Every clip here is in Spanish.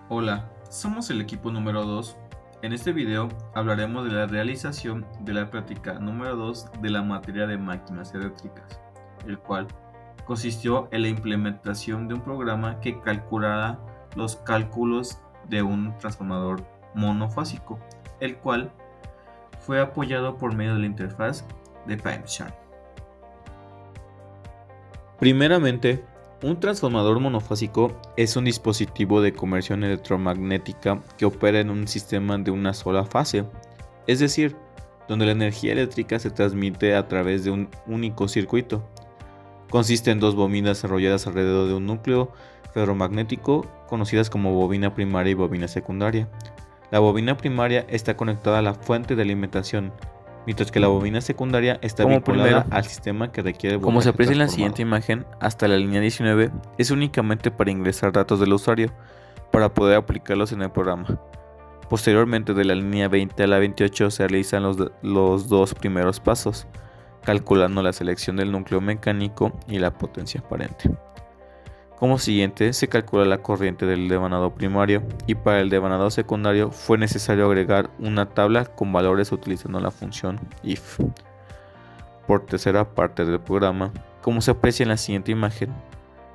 Hola, somos el equipo número 2. En este video hablaremos de la realización de la práctica número 2 de la materia de máquinas eléctricas, el cual consistió en la implementación de un programa que calculara los cálculos de un transformador monofásico, el cual fue apoyado por medio de la interfaz de PipeShark. Primeramente, un transformador monofásico es un dispositivo de conversión electromagnética que opera en un sistema de una sola fase, es decir, donde la energía eléctrica se transmite a través de un único circuito. Consiste en dos bobinas enrolladas alrededor de un núcleo ferromagnético, conocidas como bobina primaria y bobina secundaria. La bobina primaria está conectada a la fuente de alimentación, mientras que la bobina secundaria está Como primero, vinculada al sistema que requiere como se voltaje aprecia en la transformado. siguiente imagen, hasta la línea 19 es únicamente para ingresar datos del usuario para poder aplicarlos en el programa. Posteriormente, de la línea 20 a la 28 se realizan los dos primeros pasos, calculando la selección del núcleo mecánico y la potencia aparente. Como siguiente, se calcula la corriente del devanado primario y para el devanado secundario fue necesario agregar una tabla con valores utilizando la función if. Por tercera parte del programa, como se aprecia en la siguiente imagen,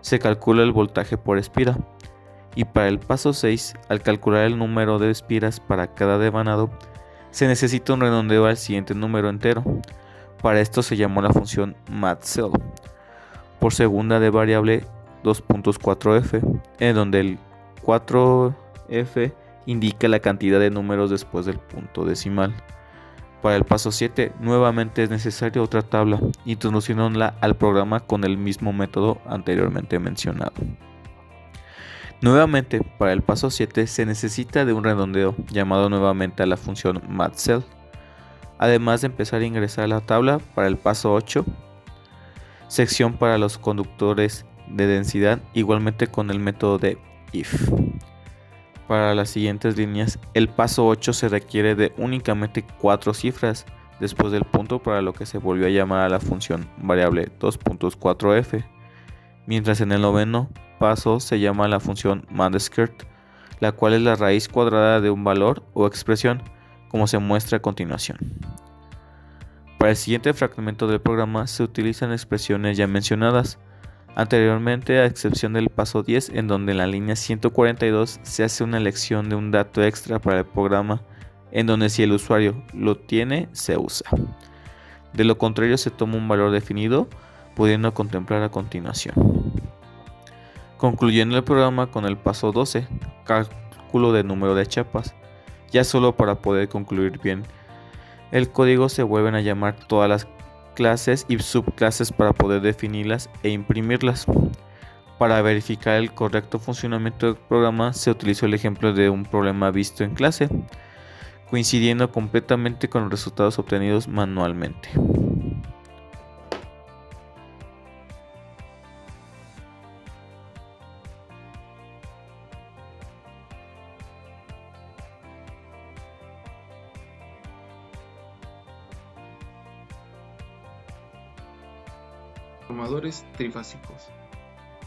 se calcula el voltaje por espira y para el paso 6, al calcular el número de espiras para cada devanado, se necesita un redondeo al siguiente número entero. Para esto se llamó la función mathcell por segunda de variable 2.4f, en donde el 4f indica la cantidad de números después del punto decimal. Para el paso 7, nuevamente es necesaria otra tabla, introduciéndola al programa con el mismo método anteriormente mencionado. Nuevamente, para el paso 7 se necesita de un redondeo, llamado nuevamente a la función mathcell. Además de empezar a ingresar la tabla para el paso 8, sección para los conductores de densidad, igualmente con el método de if. Para las siguientes líneas, el paso 8 se requiere de únicamente 4 cifras después del punto, para lo que se volvió a llamar a la función variable 2.4f, mientras en el noveno paso se llama la función MANDSKIRT, la cual es la raíz cuadrada de un valor o expresión, como se muestra a continuación. Para el siguiente fragmento del programa se utilizan expresiones ya mencionadas anteriormente, a excepción del paso 10, en donde en la línea 142 se hace una elección de un dato extra para el programa, en donde si el usuario lo tiene, se usa. De lo contrario, se toma un valor definido, pudiendo contemplar a continuación. Concluyendo el programa con el paso 12, cálculo de número de chapas. Ya solo para poder concluir bien el código, se vuelven a llamar todas las clases y subclases para poder definirlas e imprimirlas. Para verificar el correcto funcionamiento del programa se utilizó el ejemplo de un problema visto en clase, coincidiendo completamente con los resultados obtenidos manualmente. Transformadores trifásicos.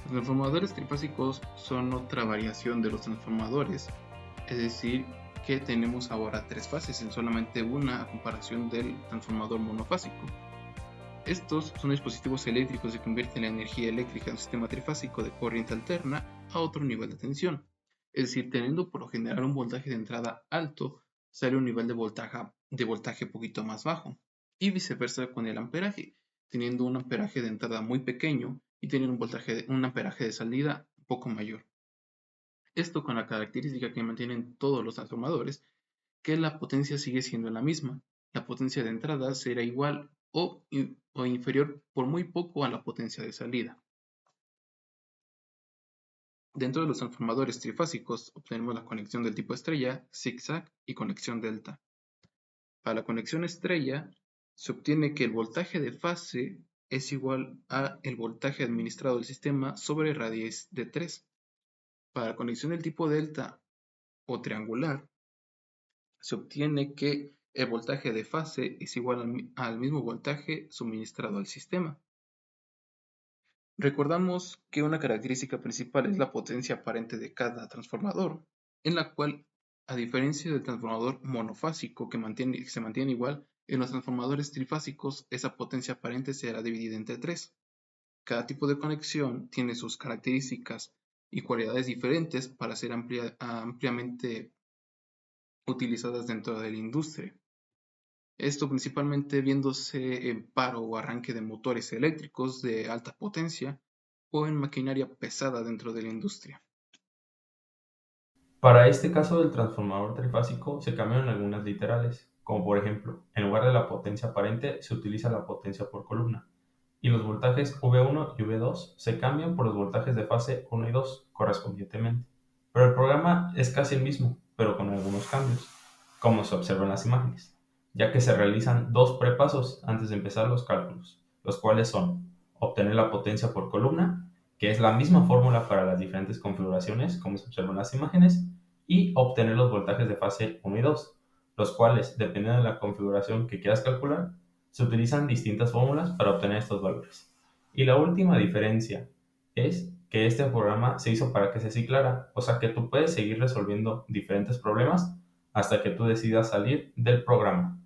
Los transformadores trifásicos son otra variación de los transformadores, es decir, que tenemos ahora tres fases en solamente una a comparación del transformador monofásico. Estos son dispositivos eléctricos que convierten la energía eléctrica de un sistema trifásico de corriente alterna a otro nivel de tensión, es decir, teniendo por lo general un voltaje de entrada alto, sale un nivel de voltaje poquito más bajo, y viceversa con el amperaje, teniendo un amperaje de entrada muy pequeño y teniendo un amperaje de salida un poco mayor. Esto con la característica que mantienen todos los transformadores, que la potencia sigue siendo la misma. La potencia de entrada será igual o inferior por muy poco a la potencia de salida. Dentro de los transformadores trifásicos obtenemos la conexión del tipo estrella, zigzag y conexión delta. Para la conexión estrella se obtiene que el voltaje de fase es igual a el voltaje administrado del sistema sobre raíz de 3. Para la conexión del tipo delta o triangular se obtiene que el voltaje de fase es igual al mismo voltaje suministrado al sistema. Recordamos que una característica principal es la potencia aparente de cada transformador. en la cual, a diferencia del transformador monofásico que se mantiene igual, en los transformadores trifásicos esa potencia aparente será dividida entre tres. Cada tipo de conexión tiene sus características y cualidades diferentes para ser ampliamente utilizadas dentro de la industria. Esto principalmente viéndose en paro o arranque de motores eléctricos de alta potencia o en maquinaria pesada dentro de la industria. Para este caso del transformador trifásico se cambiaron algunas literales, como por ejemplo, en lugar de la potencia aparente se utiliza la potencia por columna, y los voltajes V1 y V2 se cambian por los voltajes de fase 1 y 2 correspondientemente. Pero el programa es casi el mismo, pero con algunos cambios, como se observa en las imágenes, ya que se realizan dos prepasos antes de empezar los cálculos, los cuales son obtener la potencia por columna, que es la misma fórmula para las diferentes configuraciones, como se observa en las imágenes, y obtener los voltajes de fase 1 y 2, los cuales, dependiendo de la configuración que quieras calcular, se utilizan distintas fórmulas para obtener estos valores. Y la última diferencia es que este programa se hizo para que se ciclara, o sea que tú puedes seguir resolviendo diferentes problemas hasta que tú decidas salir del programa.